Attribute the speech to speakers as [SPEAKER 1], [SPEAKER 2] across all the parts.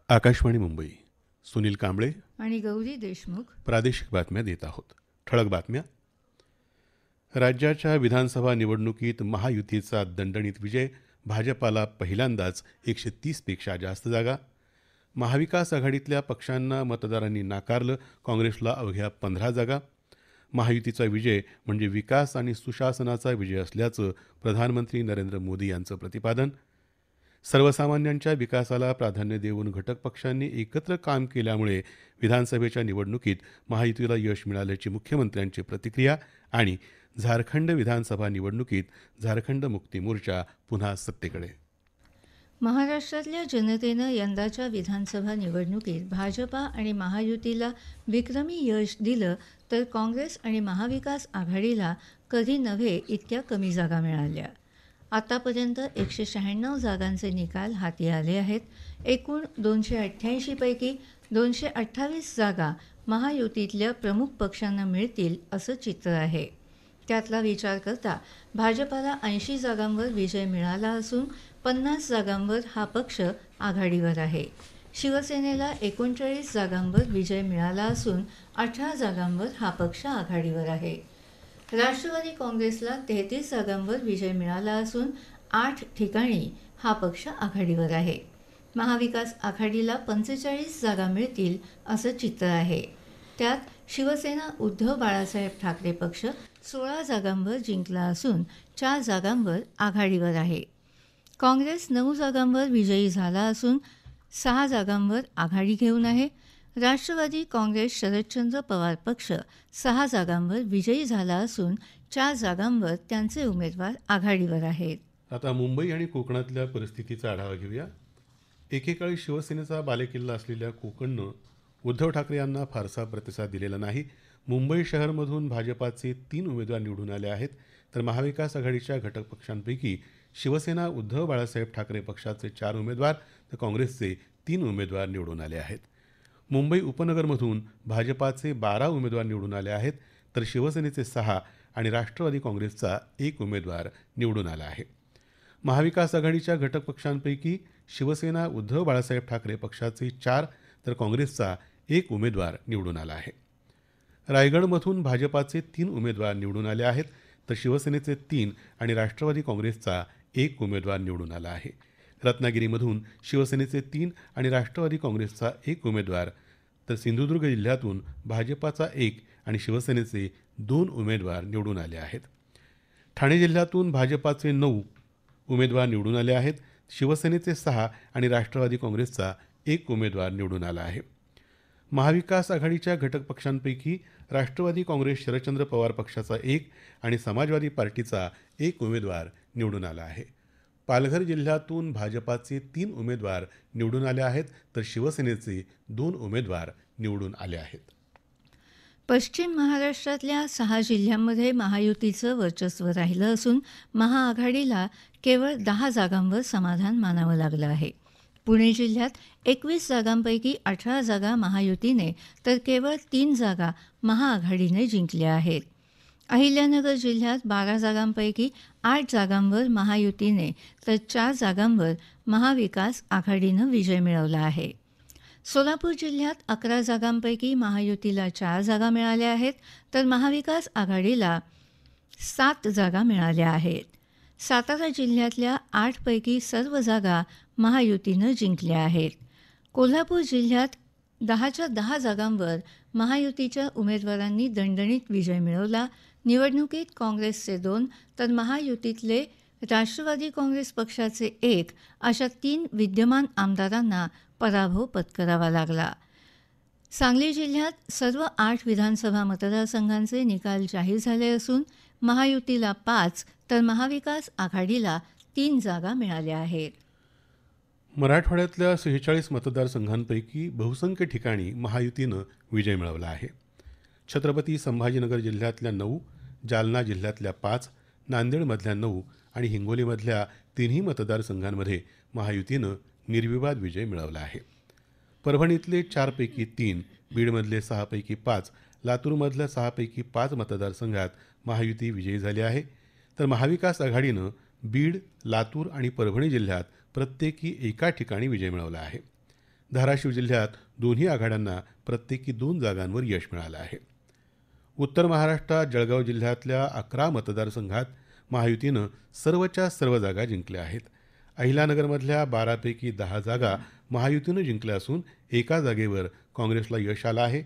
[SPEAKER 1] आकाशवाणी मुंबई. सुनील कांबळे
[SPEAKER 2] आणि गौरी देशमुख.
[SPEAKER 1] प्रादेशिक बातम्या देत आहोत. ठळक बातम्या. राज्याच्या विधानसभा निवडणुकीत महायुतीचा दणदणीत विजय. भाजपाला पहिल्यांदाच 130पेक्षा जास्त जागा. महाविकास आघाडीतल्या पक्षांना मतदारांनी नाकारलं. काँग्रेसला अवघ्या 15 जागा. महायुतीचा विजय म्हणजे विकास आणि सुशासनाचा विजय असल्याचं प्रधानमंत्री नरेंद्र मोदी यांचं प्रतिपादन. सर्वसामान्यांच्या विकासाला प्राधान्य देऊन घटक पक्षांनी एकत्र काम केल्यामुळे विधानसभेच्या निवडणुकीत महायुतीला यश मिळाल्याची मुख्यमंत्र्यांची प्रतिक्रिया. आणि झारखंड विधानसभा निवडणुकीत झारखंड मुक्ती मोर्चा पुन्हा सत्तेकडे.
[SPEAKER 2] महाराष्ट्रातल्या जनतेनं यंदाच्या विधानसभा निवडणुकीत भाजपा आणि महायुतीला विक्रमी यश दिलं, तर काँग्रेस आणि महाविकास आघाडीला कधी नव्हे इतक्या कमी जागा मिळाल्या. आतापर्यंत 196 जागांचे निकाल हाती आले आहेत. एकूण 288 पैकी 228 जागा महायुतीतल्या प्रमुख पक्षांना मिळतील असं चित्र आहे. त्यातला विचार करता भाजपाला 80 जागांवर विजय मिळाला असून 50 जागांवर हा पक्ष आघाडीवर आहे. शिवसेनेला 39 जागांवर विजय मिळाला असून 18 जागांवर हा पक्ष आघाडीवर आहे. राष्ट्रवादी काँग्रेसला 33 जागांवर विजय मिळाला असून 8 ठिकाणी हा पक्ष आघाडीवर आहे. महाविकास आघाडीला 45 जागा मिळतील असं चित्र आहे. त्यात शिवसेना उद्धव बाळासाहेब ठाकरे पक्ष 16 जागांवर जिंकला असून 4 जागांवर आघाडीवर आहे. काँग्रेस 9 जागांवर विजयी झाला असून 6 जागांवर आघाडी घेऊन आहे. राष्ट्रवादी काँग्रेस शरदचंद्र पवार पक्ष 6 जागांवर विजयी झाला असून 4 जागांवर त्यांचे उमेदवार आघाडीवर आहेत.
[SPEAKER 1] आता मुंबई आणि कोकणातल्या परिस्थितीचा आढावा घेऊया. एकेकाळी शिवसेनेचा बालेकिल्ला असलेल्या कोकणनं उद्धव ठाकरे यांना फारसा प्रतिसाद दिलेला नाही. मुंबई शहरमधून भाजपाचे 3 उमेदवार निवडून आले आहेत, तर महाविकास आघाडीच्या घटक पक्षांपैकी शिवसेना उद्धव बाळासाहेब ठाकरे पक्षाचे 4 उमेदवार तर काँग्रेसचे 3 उमेदवार निवडून आले आहेत. मुंबई उपनगरमधून भाजपाचे 12 उमेदवार निवडून आले आहेत, तर शिवसेनेचे 6 आणि राष्ट्रवादी काँग्रेसचा 1 उमेदवार निवडून आला आहे. महाविकास आघाडीच्या घटक पक्षांपैकी शिवसेना उद्धव बाळासाहेब ठाकरे पक्षाचे 4 तर काँग्रेसचा 1 उमेदवार निवडून आला आहे. रायगडमधून भाजपाचे 3 उमेदवार निवडून आले आहेत, तर शिवसेनेचे 3 आणि राष्ट्रवादी काँग्रेसचा 1 उमेदवार निवडून आला आहे. रत्नागिरीमधून शिवसेनेचे 3 आणि राष्ट्रवादी काँग्रेसचा 1 उमेदवार, तर सिंधुदुर्ग जिल्ह्यातून भाजपाचा 1 आणि शिवसेनेचे 2 उमेदवार निवडून आले आहेत. ठाणे जिल्ह्यातून भाजपाचे 9 उमेदवार निवडून आले आहेत. शिवसेनेचे 6 आणि राष्ट्रवादी काँग्रेसचा 1 उमेदवार निवडून आला आहे. महाविकास आघाडीच्या घटक पक्षांपैकी राष्ट्रवादी काँग्रेस शरदचंद्र पवार पक्षाचा 1 आणि समाजवादी पार्टीचा 1 उमेदवार निवडून आला आहे. पालघर जिल्ह्यातून भाजपाचे 3 उमेदवार निवडून आले आहेत, तर शिवसेनेचे 2 उमेदवार निवडून आले आहेत.
[SPEAKER 2] पश्चिम महाराष्ट्रातल्या 6 जिल्ह्यांमध्ये महायुतीचं वर्चस्व राहिलं असून महाआघाडीला केवळ 10 जागांवर समाधान मानावं लागलं आहे. पुणे जिल्ह्यात 21 जागांपैकी 18 जागा महायुतीने तर केवळ 3 जागा महाआघाडीने जिंकल्या आहेत. अहिल्यानगर जिल्ह्यात 12 जागांपैकी 8 जागांवर महायुतीने तर 4 जागांवर महाविकास आघाडीनं विजय मिळवला आहे. सोलापूर जिल्ह्यात 11 जागांपैकी महायुतीला 4 जागा मिळाल्या आहेत, तर महाविकास आघाडीला 7 जागा मिळाल्या आहेत. सातारा जिल्ह्यातल्या 8 पैकी सर्व जागा महायुतीनं जिंकल्या आहेत. कोल्हापूर जिल्ह्यात 10च्या 10 जागांवर महायुतीच्या उमेदवारांनी दणदणीत विजय मिळवला. निवडणुकीत काँग्रेसचे 2 तर महायुतीतले राष्ट्रवादी काँग्रेस पक्षाचे 1 अशा 3 विद्यमान आमदारांना पराभव पत्करावा लागला. सांगली जिल्ह्यात सर्व 8 विधानसभा मतदारसंघांचे निकाल जाहीर झाले असून महायुतीला 5 तर महाविकास आघाडीला 3 जागा मिळाल्या आहेत.
[SPEAKER 1] मराठवाड्यातल्या 46 मतदारसंघांपैकी बहुसंख्य ठिकाणी महायुतीनं विजय मिळवला आहे. छत्रपती संभाजीनगर जिल्ह्यातल्या 9, जालना जिल्ह्यातल्या 5, नांदेडमधल्या 9 आणि हिंगोलीमधल्या 3ही मतदारसंघांमध्ये महायुतीनं निर्विवाद विजय मिळवला आहे. परभणीतले 4 पैकी 3, बीडमधले 6 पैकी 5, लातूरमधल्या 6 पैकी 5 मतदारसंघात महायुती विजयी झाली आहे, तर महाविकास आघाडीनं बीड, लातूर आणि परभणी जिल्ह्यात प्रत्येकी एका ठिकाणी विजय मिळवला आहे. धाराशिव जिल्ह्यात दोन्ही आघाड्यांना प्रत्येकी 2 जागांवर यश मिळालं आहे. उत्तर महाराष्ट्रात जळगाव जिल्ह्यातल्या 11 मतदारसंघात महायुतीनं सर्वच्या सर्व जागा जिंकल्या आहेत. अहिल्यानगरमधल्या 12 पैकी 10 जागा महायुतीनं जिंकल्या असून एका जागेवर काँग्रेसला यश आलं आहे.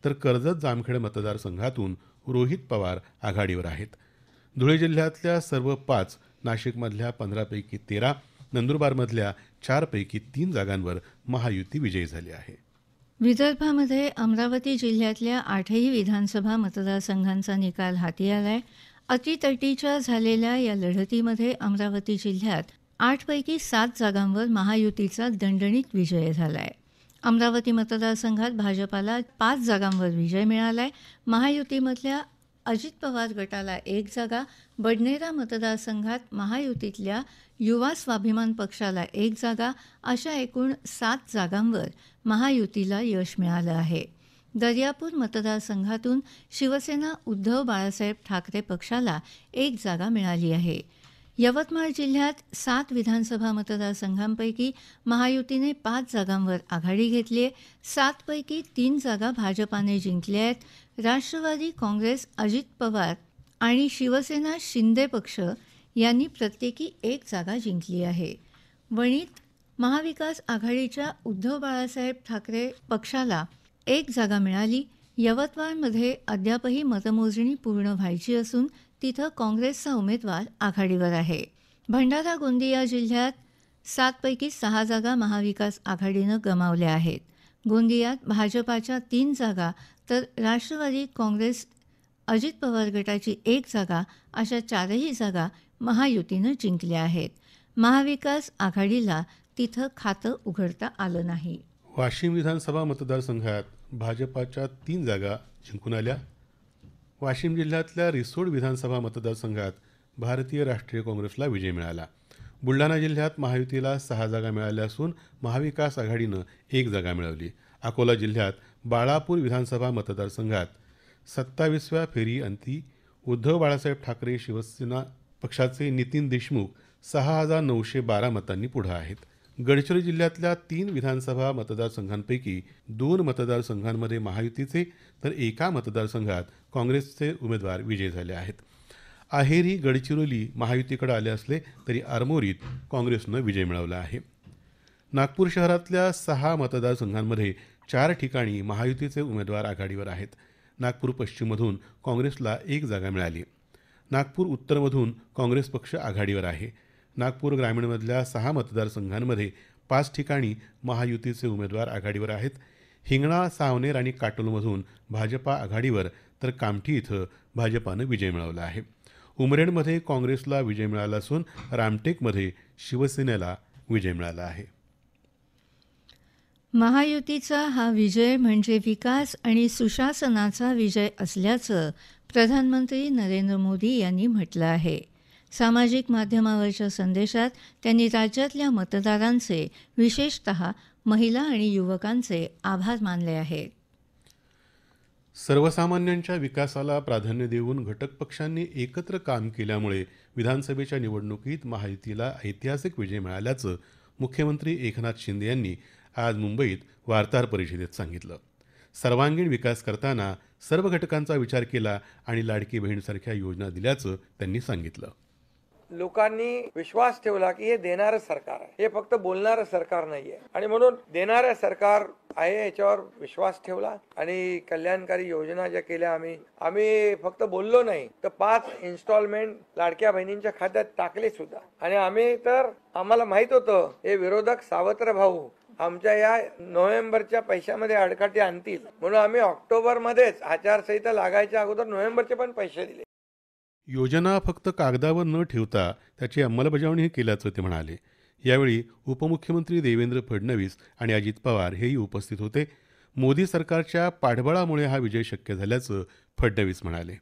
[SPEAKER 1] तर कर्जत जामखेड मतदारसंघातून रोहित पवार आघाडीवर आहेत. धुळे जिल्ह्यातल्या सर्व 5, नाशिकमधल्या 15 पैकी 13, नंदुरबारमधल्या 4 पैकी 3 जागांवर महायुती विजयी झाली आहे.
[SPEAKER 2] विदर्भामध्ये अमरावती जिल्ह्यातल्या 8ही विधानसभा मतदारसंघांचा निकाल हाती आलाय. अटीतटीच्या झालेल्या या लढतीमध्ये अमरावती जिल्ह्यात 8 पैकी 7 जागांवर महायुतीचा दणदणीत विजय झालाय. अमरावती मतदारसंघात भाजपाला 5 जागांवर विजय मिळालाय. महायुतीमधल्या अजित पवार गटाला 1 जागा, बडनेरा मतदारसंघात महायुतीतल्या युवा स्वाभिमान पक्षाला 1 जागा, अशा एकूण 7 जागांवर महायुतीला यश मिळालं आहे. दर्यापूर मतदारसंघातून शिवसेना उद्धव बाळासाहेब ठाकरे पक्षाला 1 जागा मिळाली आहे. यवतमाळ जिल्ह्यात 7 विधानसभा मतदारसंघांपैकी महायुतीने 5 जागांवर आघाडी घेतली आहे. 7 पैकी 3 जागा भाजपाने जिंकल्या आहेत. राष्ट्रवादी काँग्रेस अजित पवार आणि शिवसेना शिंदे पक्ष यांनी प्रत्येकी 1 जागा जिंकली आहे. वणीत महाविकास आघाडीच्या उद्धव बाळासाहेब ठाकरे पक्षाला 1 जागा मिळाली. यवतमाळमध्ये अद्यापही मतमोजणी पूर्ण व्हायची असून तिथं काँग्रेसचा उमेदवार आघाडीवर आहे. भंडारा गोंदिया जिल्ह्यात 7 पैकी 6 जागा महाविकास आघाडीनं गमावल्या आहेत. गोंदियात भाजपाच्या 3 जागा तर राष्ट्रवादी काँग्रेस अजित पवार गटाची 1 जागा अशा 4ही जागा महायुतीनं जिंकल्या आहेत. महाविकास आघाडीला तिथं खातं उघडता आलं नाही.
[SPEAKER 1] वाशिम विधानसभा मतदारसंघात भाजपाच्या 3 जागा जिंकून आल्या. वाशिम जिल्ह्यातल्या रिसोड विधानसभा मतदारसंघात भारतीय राष्ट्रीय काँग्रेसला विजय मिळाला. बुलढाणा जिल्ह्यात महायुतीला 6 जागा मिळाल्या असून महाविकास आघाडीनं 1 जागा मिळवली. अकोला जिल्ह्यात बाळापूर विधानसभा मतदारसंघात 27व्या फेरी अंती उद्धव बाळासाहेब ठाकरे शिवसेना पक्षाचे नितीन देशमुख 6,912 मतांनी पुढे आहेत. गडचिरोली जिल्ह्यातल्या 3 विधानसभा मतदारसंघांपैकी 2 मतदारसंघांमध्ये महायुतीचे तर एका मतदारसंघात काँग्रेसचे उमेदवार विजयी झाले आहेत. अहेरी गडचिरोली महायुतीकडे आले असले तरी आरमोरीत काँग्रेसनं विजय मिळवला आहे. नागपूर शहरातल्या 6 मतदारसंघांमध्ये 4 ठिकाणी महायुतीचे उमेदवार आघाडीवर आहेत. नागपूर पश्चिममधून काँग्रेसला 1 जागा मिळाली. नागपूर उत्तरमधून काँग्रेस पक्ष आघाडीवर आहे. नागपूर ग्रामीणमधल्या 6 मतदारसंघांमध्ये 5 ठिकाणी महायुतीचे उमेदवार आघाडीवर आहेत. हिंगणा, सावनेर आणि काटोलमधून भाजपा आघाडीवर तर कामठी इथं भाजपानं विजय मिळवला आहे. उमरेडमध्ये काँग्रेसला विजय मिळाला असून रामटेकमध्ये शिवसेनेला विजय मिळाला आहे.
[SPEAKER 2] महायुतीचा हा विजय म्हणजे विकास आणि सुशासनाचा विजय असल्याचं प्रधानमंत्री नरेंद्र मोदी यांनी म्हटलं आहे. सामाजिक माध्यमावरच्या संदेशात त्यांनी राज्यातल्या मतदारांचे, विशेषतः महिला आणि युवकांचे आभार मानले आहेत.
[SPEAKER 1] सर्वसामान्यांच्या विकासाला प्राधान्य देऊन घटक पक्षांनी एकत्र काम केल्यामुळे विधानसभेच्या निवडणुकीत महायुतीला ऐतिहासिक विजय मिळाल्याचं मुख्यमंत्री एकनाथ शिंदे यांनी आज मुंबईत वार्ताहर परिषदेत सांगितलं. सर्वांगीण विकास करताना सर्व घटकांचा विचार केला आणि लाडकी बहीणसारख्या योजना दिल्याचं त्यांनी सांगितलं.
[SPEAKER 3] लोकांनी विश्वास ठेवला की हे देणारं सरकार आहे, हे फक्त बोलणारं सरकार नाहीये आणि म्हणून देणारं सरकार आहे याच्यावर विश्वास ठेवला आणि कल्याणकारी योजना ज्या केल्या आम्ही फक्त बोललो नाही तर 5 इन्स्टॉलमेंट लाडक्या बहिणींच्या खात्यात टाकले सुद्धा. आणि आम्हाला माहित होतं हे विरोधक सावत्र भाऊ आमच्या या नोव्हेंबरच्या पैशामध्ये अडकाटी आणतील म्हणून आम्ही ऑक्टोबरमध्येच आचारसंहिता लागायच्या अगोदर नोव्हेंबरचे पण पैसे दिले.
[SPEAKER 1] योजना फक्त कागदावर न ठेवता त्याची अंमलबजावणी केल्याचं ते म्हणाले. यावेळी उपमुख्यमंत्री देवेंद्र फडणवीस आणि अजित पवार हेही उपस्थित होते. मोदी सरकारच्या पाठबळामुळे हा विजय शक्य झाल्याचं फडणवीस म्हणाले.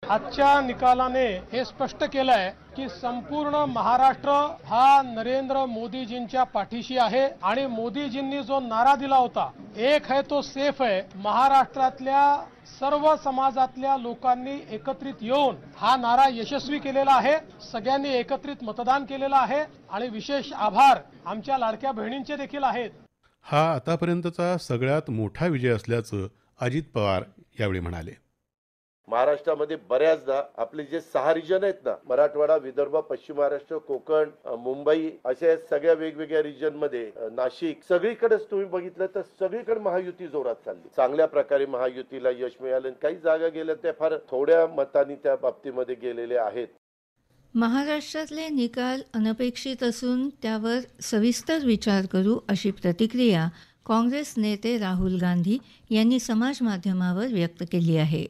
[SPEAKER 4] आजच्या निकालाने हे स्पष्ट केलंय की संपूर्ण महाराष्ट्र हा नरेंद्र मोदीजींच्या पाठीशी आहे आणि मोदीजींनी जो नारा दिला होता एक है तो सेफ है, महाराष्ट्रातल्या सर्व समाजातल्या लोकांनी एकत्रित येऊन हा नारा यशस्वी केलेला आहे. सगळ्यांनी एकत्रित मतदान केलेलं आहे आणि विशेष आभार आमच्या लाडक्या बहिणींचे देखील आहेत.
[SPEAKER 1] हा आतापर्यंतचा सगळ्यात मोठा विजय असल्याचं अजित पवार यावेळी म्हणाले.
[SPEAKER 5] महाराष्ट्रामध्ये बऱ्याचदा आपले जे 6 रिजन आहेत ना, मराठवाडा, विदर्भ, पश्चिम महाराष्ट्र, कोकण, मुंबई, अशा सगळ्या वेगवेगळ्या रिजन मध्ये, नाशिक, सगळीकडेच तुम्ही बघितलं तर सगळीकडे महायुती जोरात चालली. चांगल्या प्रकारे महायुतीला यश मिळालं. काही जागा गेल्या त्या फार थोड्या मतांनी त्या बाबतीमध्ये गेलेल्या आहेत.
[SPEAKER 2] महाराष्ट्रातले निकाल अनपेक्षित असून त्यावर सविस्तर विचार करू अशी प्रतिक्रिया काँग्रेस नेते राहुल गांधी यांनी समाजमाध्यमावर व्यक्त केली आहे.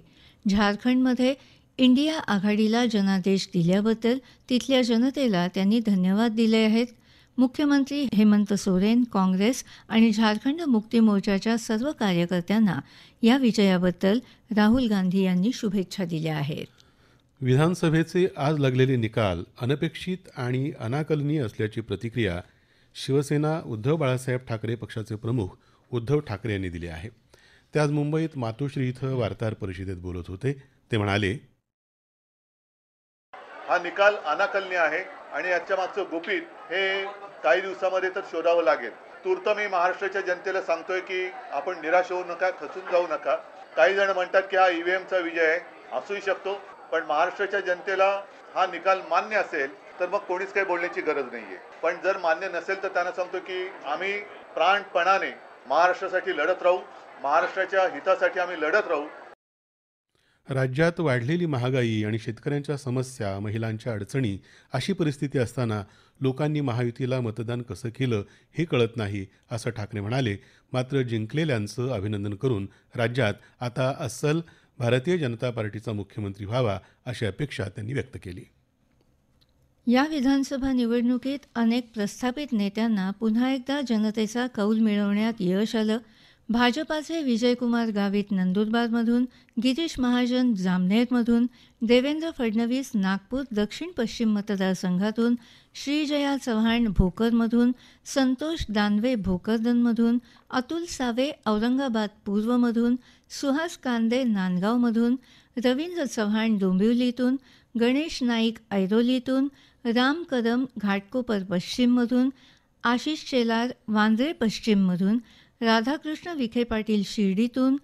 [SPEAKER 2] झारखंडमध्ये इंडिया आघाडीला जनादेश दिल्याबद्दल तिथल्या जनतेला त्यांनी धन्यवाद दिले आहेत. मुख्यमंत्री हेमंत सोरेन, काँग्रेस आणि झारखंड मुक्ती मोर्चाच्या सर्व कार्यकर्त्यांना या विजयाबद्दल राहुल गांधी यांनी शुभेच्छा दिल्या आहेत.
[SPEAKER 1] विधानसभेचे आज लागलेले निकाल अनपेक्षित आणि अनाकलनीय असल्याची प्रतिक्रिया शिवसेना उद्धव बाळासाहेब ठाकरे पक्षाचे प्रमुख उद्धव ठाकरे यांनी दिली आहे. ते आज मुंबईत मातोश्री इथं वार्ताहर परिषदेत बोलत होते. ते म्हणाले,
[SPEAKER 6] हा निकाल अनाकलनीय आहे आणि याच्या मागचं गुपित हे काही दिवसामध्ये तर शोधावं लागेल. तूर्त मी महाराष्ट्राच्या जनतेला सांगतोय की आपण निराश होऊ नका, खचून जाऊ नका. काही जण म्हणतात की हा ईव्हीएमचा विजय आहे, असूही शकतो, पण महाराष्ट्राच्या जनतेला हा निकाल मान्य असेल तर मग कोणीच काही बोलण्याची गरज नाहीये. पण जर मान्य नसेल तर त्यांना सांगतो की आम्ही प्राणपणाने महाराष्ट्रासाठी लढत राहू, महाराष्ट्राच्या हितासाठी आम्ही लढत राहू.
[SPEAKER 1] राज्यात वाढलेली महागाई आणि शेतकऱ्यांच्या समस्या, महिलांच्या अडचणी अशी परिस्थिती असताना लोकांनी महायुतीला मतदान कसं केलं हे कळत नाही असं ठाकरे म्हणाले. मात्र जिंकलेल्यांचं अभिनंदन करून राज्यात आता अस्सल भारतीय जनता पार्टीचा मुख्यमंत्री व्हावा अशी अपेक्षा त्यांनी व्यक्त केली.
[SPEAKER 2] या विधानसभा निवडणुकीत अनेक प्रस्थापित नेत्यांना पुन्हा एकदा जनतेचा कौल मिळवण्यात यश आलं. भाजपाचे विजयकुमार गावित नंदुरबारमधून, गिरीश महाजन जामनेरमधून, देवेंद्र फडणवीस नागपूर दक्षिण पश्चिम मतदारसंघातून, श्रीजया चव्हाण भोकरमधून, संतोष दानवे भोकरदनमधून, अतुल सावे औरंगाबाद पूर्वमधून, सुहास कांदे नांदगावमधून, रवींद्र चव्हाण डोंबिवलीतून, गणेश नाईक ऐरोलीतून, राम कदम घाटकोपर पश्चिममधून, आशिष शेलार वांद्रे पश्चिममधून, राधाकृष्ण विखे पाटील शिर्डीतून,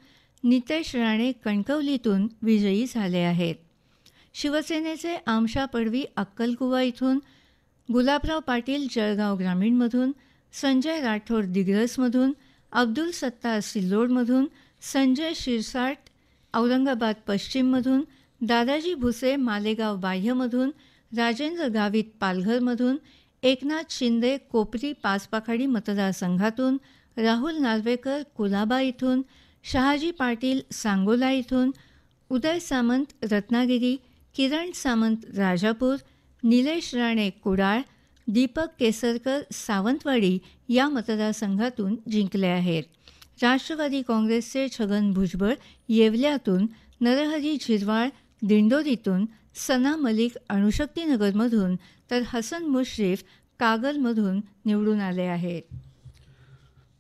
[SPEAKER 2] नितेश राणे कणकवलीतून विजयी झाले आहेत. शिवसेनेचे आमशा पडवी अक्कलकुवा इथून, गुलाबराव पाटील जळगाव ग्रामीणमधून, संजय राठोड दिग्रसमधून, अब्दुल सत्तार सिल्लोडमधून, संजय शिरसाट औरंगाबाद पश्चिममधून, दादाजी भुसे मालेगाव बाह्यमधून, राजेंद्र गावित पालघरमधून, एकनाथ शिंदे कोपरी पाचपाखाडी मतदारसंघातून, राहुल नार्वेकर कुलाबा इथून, शहाजी पाटील सांगोला इथून, उदय सामंत रत्नागिरी, किरण सामंत राजापूर, निलेश राणे कुडाळ, दीपक केसरकर सावंतवाडी या मतदारसंघातून जिंकले आहेत. राष्ट्रवादी काँग्रेसचे छगन भुजबळ येवल्यातून, नरहरी झिरवाळ दिंडोरीतून, सना मलिक अणुशक्तीनगरमधून तर हसन मुश्रीफ कागलमधून निवडून आले आहेत.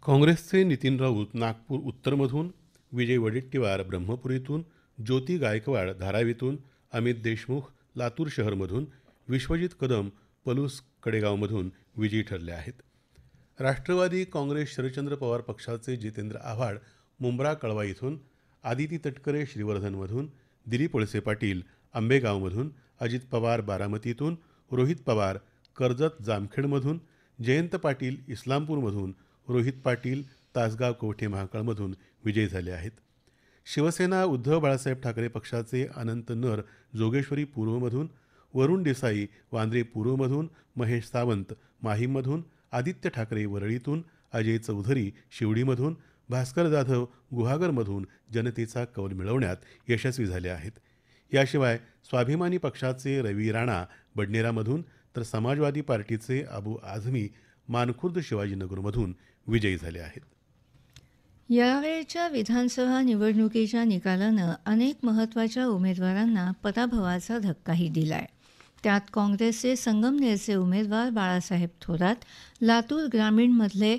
[SPEAKER 1] काँग्रेसचे नितीन राऊत नागपूर उत्तरमधून, विजय वडेट्टीवार ब्रह्मपुरीतून, ज्योती गायकवाड धारावीतून, अमित देशमुख लातूर शहरमधून, विश्वजित कदम पलूस कडेगावमधून विजयी ठरले आहेत. राष्ट्रवादी काँग्रेस शरदचंद्र पवार पक्षाचे जितेंद्र आव्हाड मुंब्रा कळवा इथून, आदिती तटकरे श्रीवर्धनमधून, दिलीप वळसे पाटील आंबेगावमधून, अजित पवार बारामतीतून, रोहित पवार कर्जत जामखेडमधून, जयंत पाटील इस्लामपूरमधून, रोहित पाटील तासगाव कवठे महाकाळमधून विजयी झाले आहेत. शिवसेना उद्धव बाळासाहेब ठाकरे पक्षाचे अनंत नर जोगेश्वरी पूर्वमधून, वरुण देसाई वांद्रे पूर्वमधून, महेश सावंत माहीममधून, आदित्य ठाकरे वरळीतून, अजय चौधरी शिवडीमधून, भास्कर जाधव गुहागरमधून जनतेचा कौल मिळवण्यात यशस्वी झाले आहेत. याशिवाय स्वाभिमानी पक्षाचे रवी राणा बडनेरामधून तर समाजवादी पार्टीचे अबू आझमी मानखुर्द शिवाजीनगरमधून विजयी झाले आहेत.
[SPEAKER 2] यावेळच्या विधानसभा निवडणुकीच्या निकालानं अनेक महत्त्वाच्या उमेदवारांना पराभवाचा धक्काही दिलाय. त्यात काँग्रेसचे संगमनेरचे उमेदवार बाळासाहेब थोरात, लातूर ग्रामीणमधले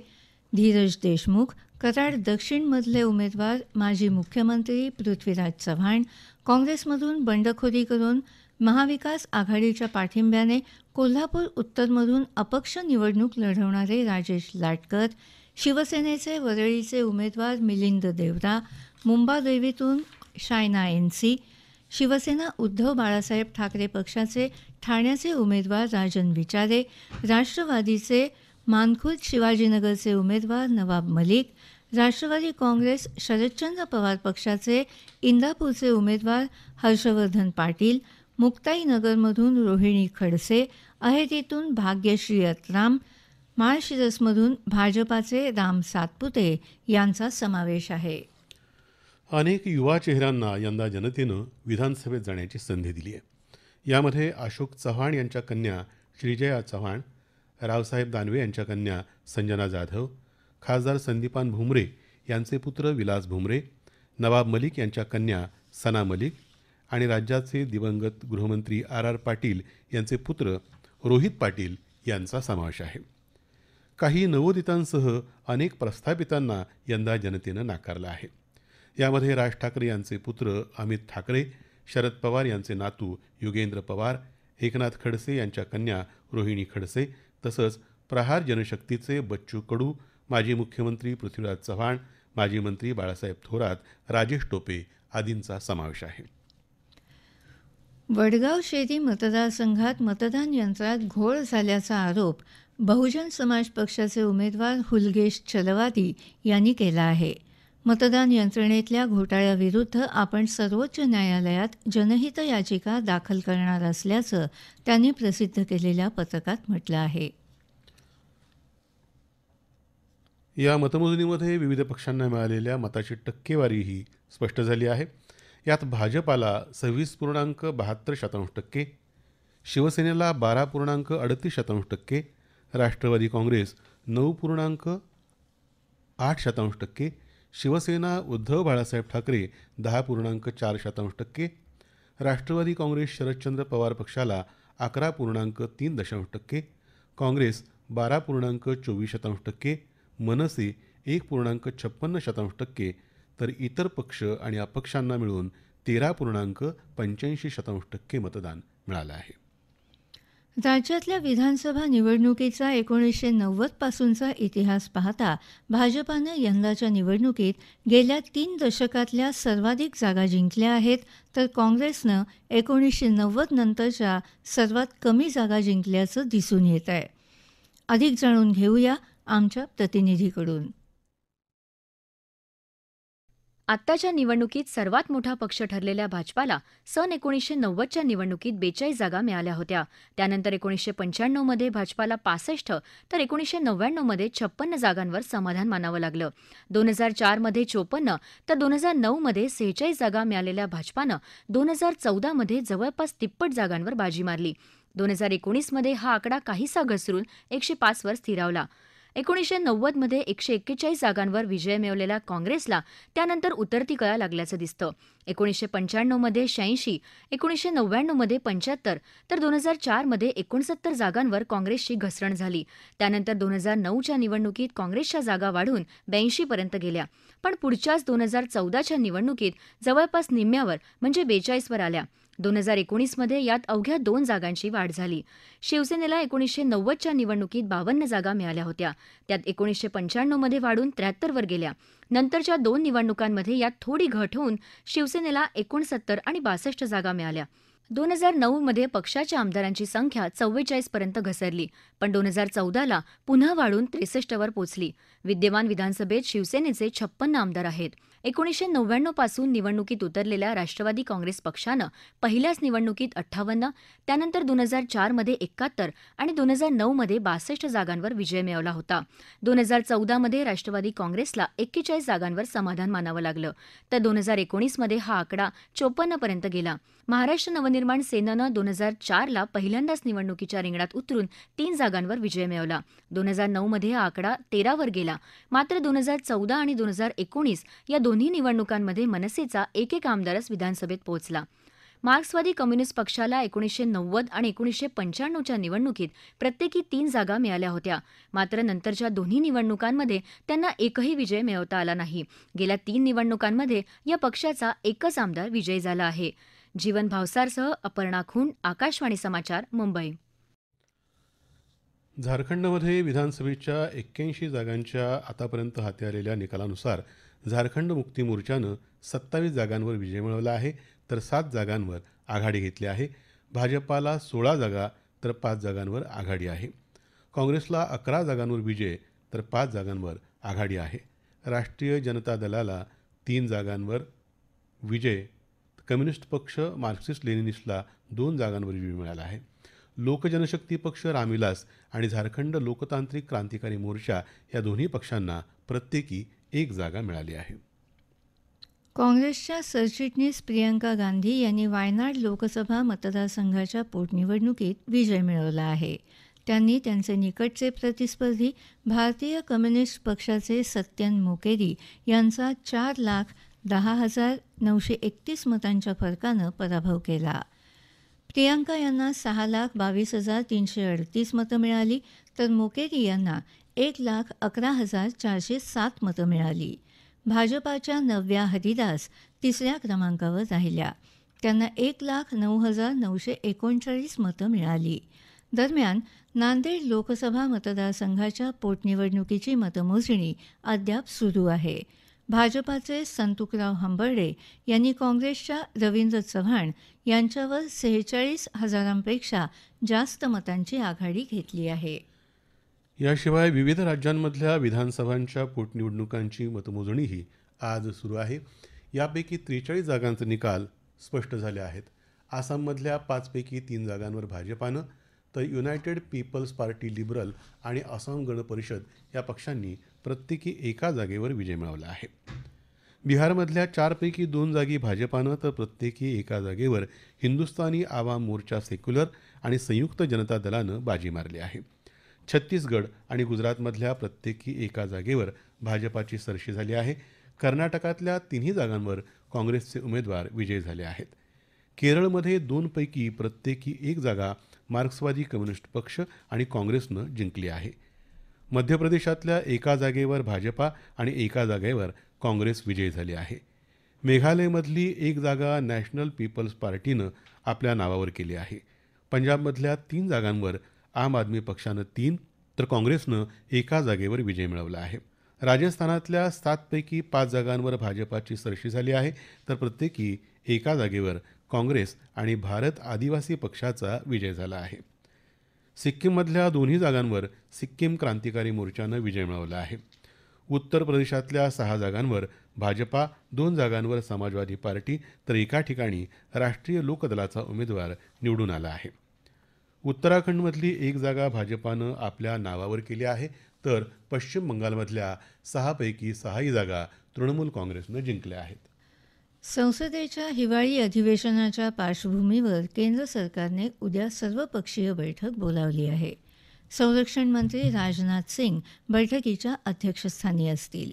[SPEAKER 2] धीरज देशमुख, कराड दक्षिणमधले उमेदवार माजी मुख्यमंत्री पृथ्वीराज चव्हाण, काँग्रेसमधून बंडखोरी करून महाविकास आघाडीच्या पाठिंब्याने कोल्हापूर उत्तरमधून अपक्ष निवडणूक लढवणारे राजेश लाटकर, शिवसेनेचे वरळीचे उमेदवार मिलिंद देवरा, मुंबादेवीतून शायना एनसी, शिवसेना उद्धव बाळासाहेब ठाकरे पक्षाचे ठाण्याचे उमेदवार राजन विचारे, राष्ट्रवादीचे मानखुर्द शिवाजीनगरचे उमेदवार नवाब मलिक, राष्ट्रवादी काँग्रेस शरदचंद्र पवार पक्षाचे इंदापूरचे उमेदवार हर्षवर्धन पाटील, मुक्ताईनगरमधून रोहिणी खडसे, अहेरीतून भाग्यश्री अत्राम, माळशिरसमधून भाजपाचे राम सातपुते यांचा समावेश आहे.
[SPEAKER 1] अनेक युवा चेहऱ्यांना यंदा जनतेनं विधानसभेत जाण्याची संधी दिली आहे. यामध्ये अशोक चव्हाण यांच्या कन्या श्रीजया चव्हाण, रावसाहेब दानवे यांच्या कन्या संजना जाधव, खासदार संदीपान भुमरे यांचे पुत्र विलास भुमरे, नवाब मलिक यांच्या कन्या सना मलिक आणि राज्याचे दिवंगत गृहमंत्री आर पाटील यांचे पुत्र रोहित पाटील यांचा समावेश आहे. काही नवोदितांसह अनेक प्रस्थापितांना यंदा जनतेनं नाकारलं आहे. यामध्ये राज ठाकरे यांचे पुत्र अमित ठाकरे, शरद पवार यांचे नातू युगेंद्र पवार, एकनाथ खडसे यांच्या कन्या रोहिणी खडसे तसंच प्रहार जनशक्तीचे बच्चू कडू, माजी मुख्यमंत्री पृथ्वीराज चव्हाण, माजी मंत्री बाळासाहेब थोरात, राजेश टोपे आदींचा समावेश आहे.
[SPEAKER 2] वडगाव शेरी मतदारसंघात मतदान यंत्रात घोळ झाल्याचा आरोप बहुजन समाज पक्षाचे उमेदवार हुलगेश चलवादी यांनी केला आहे. मतदान यंत्रणेतल्या घोटाळ्याविरुद्ध आपण सर्वोच्च न्यायालयात जनहित याचिका दाखल करणार असल्याचं त्यांनी प्रसिद्ध केलेल्या पत्रकात म्हटलं आहे.
[SPEAKER 1] या मतमोजणीमध्ये विविध पक्षांना मिळालेल्या मताची टक्केवारीही स्पष्ट झाली आहे. यात भाजपाला 26.72%, शिवसेनेला 12.38%, राष्ट्रवादी काँग्रेस 9.8%, शिवसेना उद्धव बाळासाहेब ठाकरे 10.4%, राष्ट्रवादी काँग्रेस शरदचंद्र पवार पक्षाला 11.3%, काँग्रेस 12.24%, मनसे 1.56%, तर इतर पक्ष आणि अपक्षांना मिळून 13.85% मतदान मिळालं आहे.
[SPEAKER 2] राज्यातल्या विधानसभा निवडणुकीचा 1990 पासूनचा इतिहास पाहता भाजपानं यंदाच्या निवडणुकीत गेल्या 3 दशकातल्या सर्वाधिक जागा जिंकल्या आहेत, तर काँग्रेसनं 1990 नंतरच्या सर्वात कमी जागा जिंकल्याचं दिसून येत आहे. अधिक जाणून घेऊया आमच्या प्रतिनिधीकडून.
[SPEAKER 7] आत्ताच्या निवडणुकीत सर्वात मोठा पक्ष ठरलेल्या भाजपाला सन 1990च्या निवडणुकीत 42 जागा मिळाल्या होत्या. त्यानंतर 1995 मध्ये भाजपाला 65 तर 1999 मध्ये 56 जागांवर समाधान मानावं लागलं. 2004 मध्ये 54 तर 2009 मध्ये 46 जागा मिळालेल्या भाजपानं 2014 मध्ये जवळपास तिप्पट जागांवर बाजी मारली. 2019 मध्ये हा आकडा काहीसा घसरून 105 वर स्थिरावला. 1990 मध्ये 141 जागांवर विजय मिळवलेल्या काँग्रेसला त्यानंतर उतरती कळा लागल्याचं दिसतं. 1995 मध्ये 86, 1999 मध्ये 75 तर 2004 मध्ये 69 जागांवर काँग्रेसची घसरण झाली. त्यानंतर 2009च्या निवडणुकीत काँग्रेसच्या जागा वाढून 82 पर्यंत गेल्या, पण पुढच्याच 2014च्या निवडणुकीत जवळपास निम्म्यावर म्हणजे 42 वर आल्या. 2019 मध्ये यात अवघ्या 2 जागांची वाढ झाली. शिवसेनेला 1990च्या निवडणुकीत 52 जागा मिळाल्या होत्या, त्यात 1995 मध्ये वाढून 73 वर गेल्या. नंतरच्या 2 निवडणुकांमध्ये यात थोडी घट होऊन शिवसेनेला 69 आणि 62 जागा मिळाल्या. 2009 मध्ये पक्षाच्या आमदारांची संख्या 44 पर्यंत घसरली, पण 2014ला पुन्हा वाढून 63 वर पोचली. विद्यमान विधानसभेत शिवसेनेचे 56 आमदार आहेत. 1999 पासून निवडणुकीत उतरलेल्या राष्ट्रवादी काँग्रेस पक्षानं पहिल्याच निवडणुकीत 58, त्यानंतर 2004 मध्ये 71 आणि 2009 मध्ये 62 जागांवर विजय मिळवला होता. 2014 मध्ये राष्ट्रवादी काँग्रेसला 41 जागांवर समाधान मानावं लागलं, तर 2019 मध्ये हा आकडा 54 पर्यंत गेला. महाराष्ट्र नवनिर्माण सेनेनं 2004ला पहिल्यांदाच निवडणुकीच्या रिंगणात उतरून 3 जागांवर विजय मिळवला. 2009 मध्ये हा आकडा 13 वर गेला. मात्र 2014 आणि 2019 या दोन्ही निवडणुकांमध्ये मनसेचा एक आमदारच विधानसभेत पोहोचला. मार्क्सवादी कम्युनिस्ट पक्षाला 1990 आणि 1995च्या निवडणुकीत प्रत्येकी 3 जागा मिळाल्या होत्या. मात्र नंतरच्या दोन्ही निवडणुकांमध्ये त्यांना एकही विजय मिळवता आला नाही. गेल्या 3 निवडणुकांमध्ये या पक्षाचा एकच आमदार विजयी झाला आहे. जीवन भावसारसह अपर्णा खून, आकाशवाणी समाचार, मुंबई.
[SPEAKER 1] झारखंडमध्ये विधानसभेच्या 81 जागांच्या आतापर्यंत हाती आलेल्या निकालानुसार झारखंड मुक्ती मोर्चानं 27 जागांवर विजय मिळवला आहे, तर 7 जागांवर आघाडी घेतली आहे. भाजपाला 16 जागा तर 5 जागांवर आघाडी आहे. काँग्रेसला 11 जागांवर विजय तर 5 जागांवर आघाडी आहे. राष्ट्रीय जनता दलाला 3 जागांवर विजय, कम्युनिस्ट पक्ष मार्क्सिस्ट लेनिनिस्टला 2 जागांवर विजय मिळाला आहे. लोकजनशक्ती पक्ष रामविलास आणि झारखंड लोकतांत्रिक क्रांतिकारी मोर्चा या दोन्ही पक्षांना प्रत्येकी 1 जागा मिळाली आहे.
[SPEAKER 2] काँग्रेसच्या सरचिटणीस प्रियंका गांधी यांनी वायनाड लोकसभा मतदारसंघाच्या पोटनिवडणुकीत विजय मिळवला आहे. त्यांनी त्यांचे निकटचे प्रतिस्पर्धी भारतीय कम्युनिस्ट पक्षाचे सत्यन मोकेरी यांचा 4,10,931 मतांच्या फरकानं पराभव केला. प्रियंका यांना 6,22,338 मतं मिळाली, तर मोकेरी यांना 1,11,407 मतं मिळाली. भाजपाच्या नव्या हरिदास तिसऱ्या क्रमांकावर राहिल्या. त्यांना 1,09,939 मतं मिळाली. दरम्यान नांदेड लोकसभा मतदारसंघाच्या पोटनिवडणुकीची मतमोजणी अद्याप सुरू आहे. भाजपाचे संतुकराव हंबर्डे यांनी काँग्रेसच्या रवींद्र चव्हाण यांच्यावर 46,000पेक्षा जास्त मतांची आघाडी घेतली आहे.
[SPEAKER 1] याशिवाय विविध राज्यांमधल्या विधानसभांच्या पोटनिवडणुकांची मतमोजणीही आज सुरू आहे. यापैकी 43 जागांचे निकाल स्पष्ट झाले आहेत. आसाममधल्या 5 पैकी 3 जागांवर भाजपानं, तर युनायटेड पीपल्स पार्टी लिबरल आणि आसाम गण परिषद या पक्षांनी प्रत्येकी 1 जागेवर विजय मिळवला आहे. बिहारमधल्या 4 पैकी 2 जागी भाजपानं, तर प्रत्येकी 1 जागेवर हिंदुस्थानी आवाम मोर्चा सेक्युलर आणि संयुक्त जनता दलानं बाजी मारली आहे. छत्तीसगड आणि गुजरातमधल्या प्रत्येकी 1 जागेवर भाजपाची सरशी झाली आहे. कर्नाटकातल्या 3 जागांवर काँग्रेसचे उमेदवार विजयी झाले आहेत. केरळमध्ये 2 पैकी प्रत्येकी 1 जागा मार्क्सवादी कम्युनिस्ट पक्ष आणि काँग्रेसनं जिंकली आहे. मध्य प्रदेशातल्या 1 जागेवर भाजपा आणि 1 जागेवर काँग्रेस विजयी झाली आहे. मेघालयमधली 1 जागा नॅशनल पीपल्स पार्टीनं आपल्या नावावर केली आहे. पंजाबमधल्या 3 जागांवर आम आदमी पक्षानं 3 तर काँग्रेसनं 1 जागेवर विजय मिळवला आहे. राजस्थानातल्या 7 पैकी 5 जागांवर भाजपाची सरशी झाली आहे, तर प्रत्येकी 1 जागेवर काँग्रेस आणि भारत आदिवासी पक्षाचा विजय झाला आहे. सिक्कीममधल्या 2 जागांवर सिक्कीम क्रांतिकारी मोर्चानं विजय मिळवला आहे. उत्तर प्रदेशातल्या 6 जागांवर भाजपा, 2 जागांवर समाजवादी पार्टी तर 1 ठिकाणी राष्ट्रीय लोकदलाचा उमेदवार निवडून आला आहे. उत्तराखंडमधली 1 जागा भाजपानं आपल्या नावावर केली आहे, तर पश्चिम बंगालमधल्या 6 पैकी 6 जागा तृणमूल काँग्रेसनं जिंकल्या आहेत.
[SPEAKER 2] संसदेच्या हिवाळी अधिवेशनाच्या पार्श्वभूमीवर केंद्र सरकारने उद्या सर्वपक्षीय बैठक बोलावली आहे. संरक्षण मंत्री राजनाथ सिंग बैठकीच्या अध्यक्षस्थानी असतील.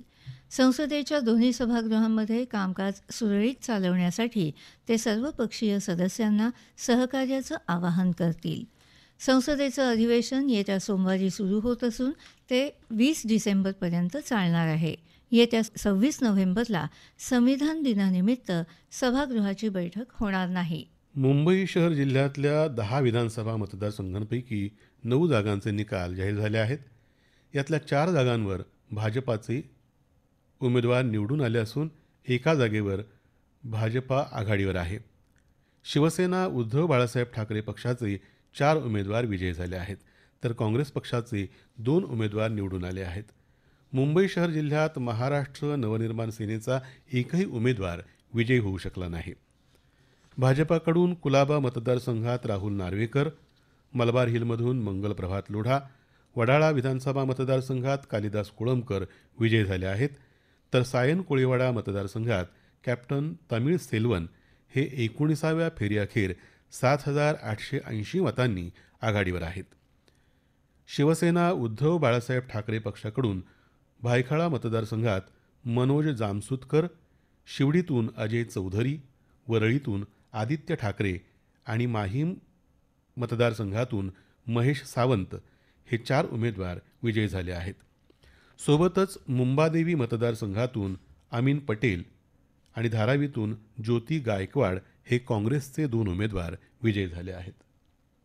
[SPEAKER 2] संसदेच्या दोन्ही सभागृहांमध्ये कामकाज सुरळीत चालवण्यासाठी ते सर्वपक्षीय सदस्यांना सहकार्याचं आवाहन करतील. संसदेचं अधिवेशन येत्या सोमवारी सुरू होत असून ते 20 डिसेंबरपर्यंत चालणार आहे. येत्या 26 नोव्हेंबरला संविधान दिनानिमित्त सभागृहाची बैठक होणार नाही.
[SPEAKER 1] मुंबई शहर जिल्ह्यातल्या 10 विधानसभा मतदारसंघांपैकी 9 जागांचे निकाल जाहीर झाले आहेत. यातल्या 4 जागांवर भाजपाचे उमेदवार निवडून आले असून 1 जागेवर भाजपा आघाडीवर आहे. शिवसेना उद्धव बाळासाहेब ठाकरे पक्षाचे 4 उमेदवार विजयी झाले आहेत, तर काँग्रेस पक्षाचे 2 उमेदवार निवडून आले आहेत. मुंबई शहर जिल्ह्यात महाराष्ट्र नवनिर्माण सेनेचा एकही उमेदवार विजयी होऊ शकला नाही. भाजपाकडून कुलाबा मतदारसंघात राहुल नार्वेकर, मलबार हिलमधून मंगल प्रभात लोढा, वडाळा विधानसभा मतदारसंघात कालिदास कोळंबकर विजयी झाले आहेत, तर सायन कोळीवाडा मतदारसंघात कॅप्टन तमिळ सेल्वन हे 19व्या फेरीअखेर 7,880 मतांनी आघाडीवर आहेत. शिवसेना उद्धव बाळासाहेब ठाकरे पक्षाकडून भायखळा मतदारसंघात मनोज जामसुतकर, शिवडीतून अजय चौधरी, वरळीतून आदित्य ठाकरे आणि माहीम मतदारसंघातून महेश सावंत हे 4 उमेदवार विजयी झाले आहेत. सोबतच मुंबादेवी मतदारसंघातून अमीन पटेल आणि धारावीतून ज्योती गायकवाड हे काँग्रेसचे 2 उमेदवार विजयी झाले आहेत.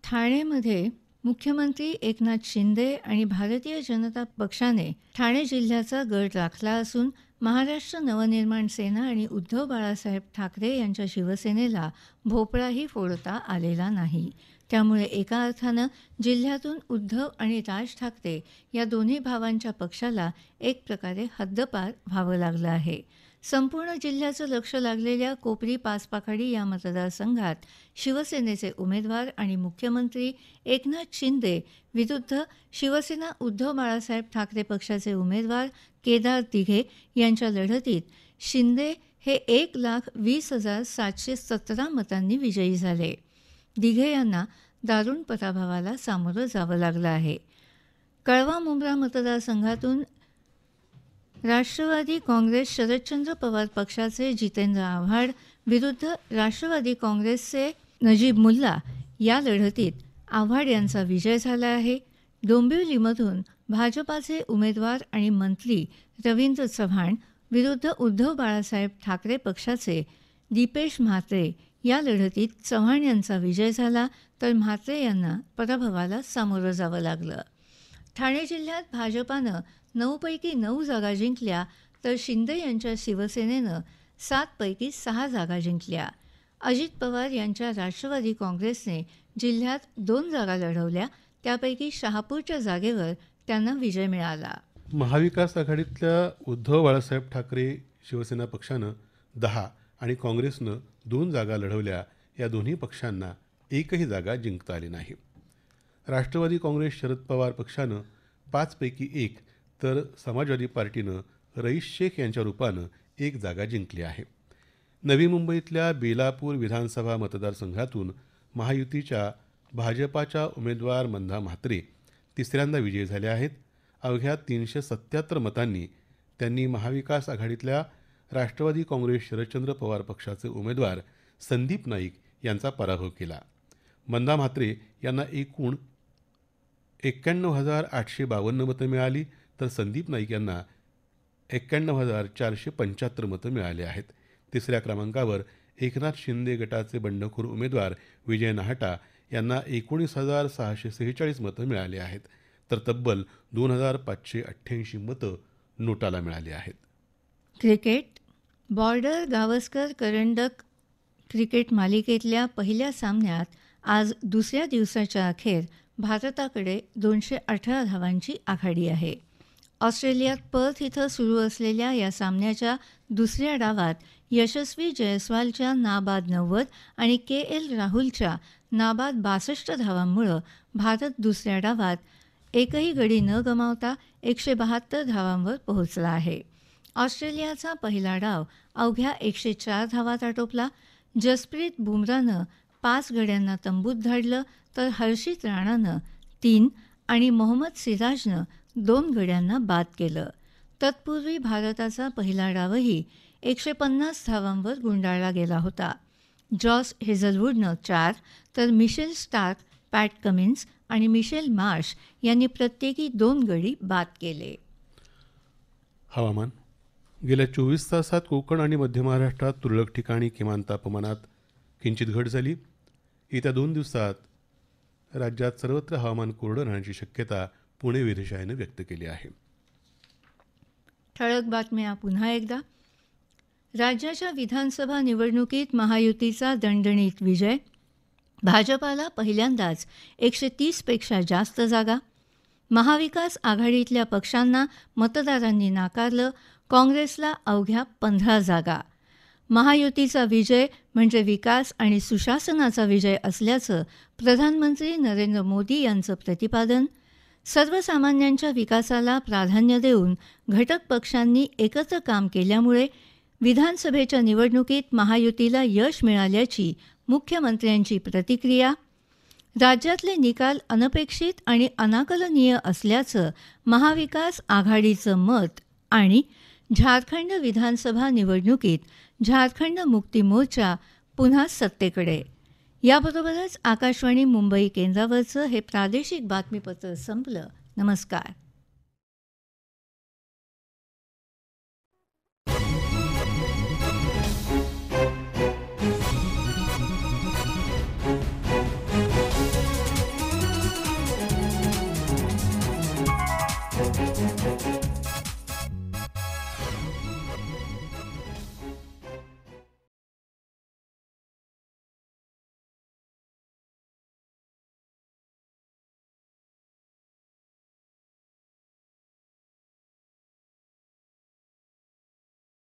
[SPEAKER 2] ठाणेमध्ये मुख्यमंत्री एकनाथ शिंदे आणि भारतीय जनता पक्षाने ठाणे जिल्ह्याचा गड राखला असून महाराष्ट्र नवनिर्माण सेना आणि उद्धव बाळासाहेब ठाकरे यांच्या शिवसेनेला भोपळाही फोडता आलेला नाही. त्यामुळे एका अर्थानं जिल्ह्यातून उद्धव आणि राज ठाकरे या दोन्ही भावांच्या पक्षाला एक प्रकारे हद्दपार व्हावं लागलं आहे. संपूर्ण जिल्ह्याचं लक्ष लागलेल्या कोपरी पाचपाखाडी या मतदारसंघात शिवसेनेचे उमेदवार आणि मुख्यमंत्री एकनाथ शिंदे विरुद्ध शिवसेना उद्धव बाळासाहेब ठाकरे पक्षाचे उमेदवार केदार दिघे यांच्या लढतीत शिंदे हे 1,20,717 मतांनी विजयी झाले. दिघे यांना दारुण पराभवाला सामोरं जावं लागलं आहे. कळवा मुंब्रा मतदारसंघातून राष्ट्रवादी काँग्रेस शरदचंद्र पवार पक्षाचे जितेंद्र आव्हाड विरुद्ध राष्ट्रवादी काँग्रेसचे नजीब मुल्ला या लढतीत आव्हाड यांचा विजय झाला आहे. डोंबिवलीमधून भाजपाचे उमेदवार आणि मंत्री रवींद्र चव्हाण विरुद्ध उद्धव बाळासाहेब ठाकरे पक्षाचे दीपेश म्हात्रे या लढतीत चव्हाण यांचा विजय झाला, तर म्हात्रे यांना पराभवाला सामोरं जावं लागलं. ठाणे जिल्ह्यात भाजपानं 9 पैकी 9 जागा जिंकल्या, तर शिंदे यांच्या शिवसेनेनं 7 पैकी 6 जागा जिंकल्या. अजित पवार यांच्या राष्ट्रवादी काँग्रेसने जिल्ह्यात 2 जागा लढवल्या, त्यापैकी शहापूरच्या जागेवर त्यांना विजय मिळाला.
[SPEAKER 1] महाविकास आघाडीतल्या उद्धव बाळासाहेब ठाकरे शिवसेना पक्षानं 10 आणि काँग्रेसनं 2 जागा लढवल्या. या दोन्ही पक्षांना एकही जागा जिंकता आली नाही. राष्ट्रवादी काँग्रेस शरद पवार पक्षानं 5 पैकी 1 तर समाजवादी पार्टीनं रईस शेख यांच्या रूपानं 1 जागा जिंकली आहे. नवी मुंबईतल्या बेलापूर विधानसभा मतदारसंघातून महायुतीच्या भाजपाच्या उमेदवार मंदा म्हात्रे तिसऱ्यांदा विजयी झाल्या आहेत. अवघ्या 377 मतांनी त्यांनी महाविकास आघाडीतल्या राष्ट्रवादी काँग्रेस शरदचंद्र पवार पक्षाचे उमेदवार संदीप नाईक यांचा पराभव केला. मंदा म्हात्रे यांना एकूण 91,852 मतं मिळाली, तर संदीप नाईक यांना 91,475 मतं मिळाली आहेत. तिसऱ्या क्रमांकावर एकनाथ शिंदे गटाचे बंडखोर उमेदवार विजय नाहटा यांना 19,646 मतं मिळाली आहेत, तर तब्बल 2,588 मतं नोटाला मिळाली आहेत.
[SPEAKER 2] क्रिकेट. बॉर्डर गावस्कर करंडक क्रिकेट मालिकेतल्या पहिल्या सामन्यात आज दुसऱ्या दिवसाच्या अखेर भारताकडे 218 धावांची आघाडी आहे. ऑस्ट्रेलियात पर्थ इथं सुरू असलेल्या या सामन्याच्या दुसऱ्या डावात यशस्वी जयस्वालच्या नाबाद 90 आणि KL राहुलच्या नाबाद 62 धावांमुळं भारत दुसऱ्या डावात एकही गडी न गमावता 172 धावांवर पोहोचला आहे. ऑस्ट्रेलियाचा पहिला डाव अवघ्या 104 धावात आटोपला. जसप्रीत बुमरानं 5 गड्यांना तंबूत धाडलं, तर हर्षित राणानं 3 आणि मोहम्मद सिराजनं 2 गड्यांना बाद केलं. तत्पूर्वी भारताचा पहिला डावही 150 धावांवर गुंडाळला गेला होता. जॉस हेझलवूडनं 4 तर मिशेल स्टार्क, पॅट कमिन्स आणि मिशेल मार्श यांनी प्रत्येकी 2 गडी बाद केले.
[SPEAKER 1] हवामान. गेल्या 24 तासात कोकण आणि मध्य महाराष्ट्रात तुरळक ठिकाणी किमान तापमानात किंचित घट झाली. येत्या 2 दिवसात राज्यात सर्वत्र हवामान कोरडं राहण्याची शक्यता पुणे वेधशाळेनं व्यक्त केली आहे.
[SPEAKER 2] ठळक बातम्या पुन्हा एकदा. राज्याच्या विधानसभा निवडणुकीत महायुतीचा दणदणीत विजय. भाजपाला पहिल्यांदाच 130पेक्षा जास्त जागा. महाविकास आघाडीतल्या पक्षांना मतदारांनी नाकारलं. काँग्रेसला अवघ्या 15 जागा. महायुतीचा विजय म्हणजे विकास आणि सुशासनाचा विजय असल्याचं प्रधानमंत्री नरेंद्र मोदी यांचं प्रतिपादन. सर्वसामान्यांच्या विकासाला प्राधान्य देऊन घटक पक्षांनी एकत्र काम केल्यामुळे विधानसभेच्या निवडणुकीत महायुतीला यश मिळाल्याची मुख्यमंत्र्यांची प्रतिक्रिया. राज्यातले निकाल अनपेक्षित आणि अनाकलनीय असल्याचं महाविकास आघाडीचं मत. आणि झारखंड विधानसभा निवडणुकीत झारखंड मुक्ती मोर्चा पुन्हा सत्तेकडे. याबरोबरच आकाशवाणी मुंबई केंद्रावरचं हे प्रादेशिक बातमीपत्र संपलं. नमस्कार.